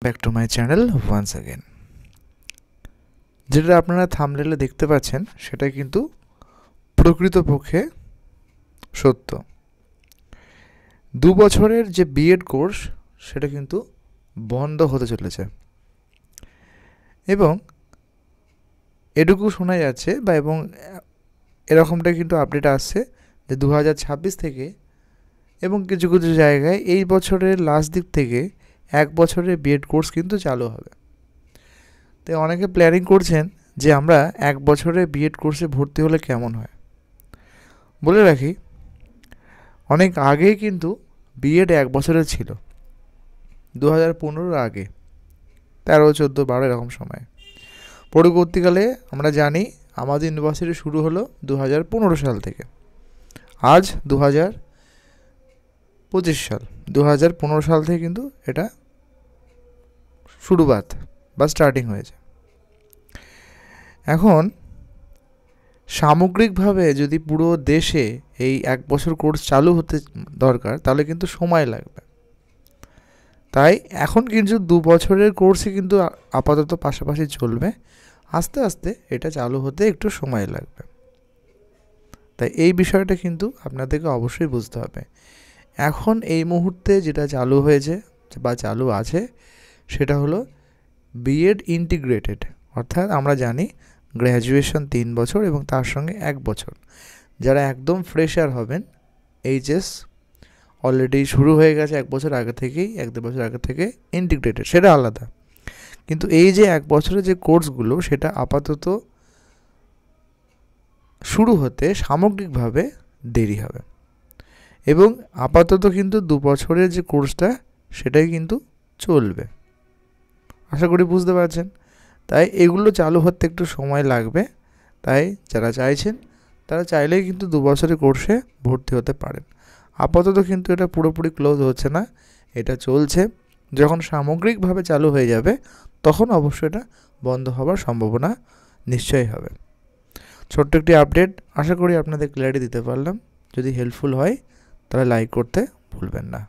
Back to my channel once again. যেটা আপনারা থাম্বনেলে দেখতে পাচ্ছেন সেটা কিন্তু প্রকৃতপক্ষে সত্য। 2 বছরের যে বিএড কোর্স সেটা কিন্তু বন্ধ হতে চলেছে এবং এটুকু শোনা যাচ্ছে এবং এরকমটা কিন্তু আপডেট আসছে যে 2026 থেকে এবং কিছু কিছু জায়গায় এই বছরের লাস্ট দিক থেকে 1 বছরের বিএড কোর্স কিন্তু চালু হবে। তাই অনেকে প্ল্যানিং করছেন যে আমরা 1 বছরের বিএড কোর্সে ভর্তি হলে কেমন হয়। বলে রাখি, অনেক আগেই কিন্তু বিএড 1 বছরের ছিল, 2015 আগে, 13, 14, 12 এরকম সময়। পরবর্তীকালে আমরা জানি আমাদের ইউনিভার্সিটি শুরু হলো 2015 সাল থেকে। আজ 2025 সাল, 2015 সাল থেকে কিন্তু এটা শুরুবাত বা স্টার্টিং হয়েছে। এখন সামগ্রিকভাবে যদি পুরো দেশে এই 1 বছর কোর্স চালু হতে দরকার তাহলে কিন্তু সময় লাগবে। তাই এখন কিন্তু 2 বছরের কোর্সই কিন্তু আপাতত পাশাপাশি চলবে, আস্তে আস্তে এটা চালু হতে একটু সময় লাগবে। তাই এই বিষয়টা কিন্তু আপনাদেরকে অবশ্যই বুঝতে হবে। এখন এই মুহূর্তে যেটা চালু হয়েছে বা চালু আছে সেটা হলো বিএড ইন্টিগ্রেটেড, অর্থাৎ আমরা জানি গ্র্যাজুয়েশন 3 বছর এবং তার সঙ্গে 1 বছর। যারা একদম ফ্রেশার হবেন, এইচএস অলরেডি শুরু হয়ে গেছে 1 বছর আগে থেকেই, 1-2 বছর আগে থেকে ইন্টিগ্রেটেড, সেটা আলাদা। কিন্তু এই যে 1 বছরের যে কোর্সগুলো সেটা আপাতত শুরু হতে সামগ্রিকভাবে দেরি হবে এবং আপাতত কিন্তু 2 বছরের যে কোর্সটা সেটাই কিন্তু চলবে। আশা করি বুঝতে পারছেন। তাই এগুলো চালু হতে একটু সময় লাগবে। তাই যারা চাইছেন তারা চাইলেই কিন্তু 2 বছরের কোর্সে ভর্তি হতে পারেন। আপাতত কিন্তু এটা পুরোপুরি ক্লোজ হচ্ছে না, এটা চলছে। যখন সামগ্রিকভাবে চালু হয়ে যাবে তখন অবশ্যই এটা বন্ধ হওয়ার সম্ভাবনা নিশ্চয়ই হবে। ছোট্ট একটি আপডেট, আশা করি আপনাদের ক্লিয়ারিটি দিতে পারলাম। যদি হেল্পফুল হয় তাহলে লাইক করতে ভুলবেন না।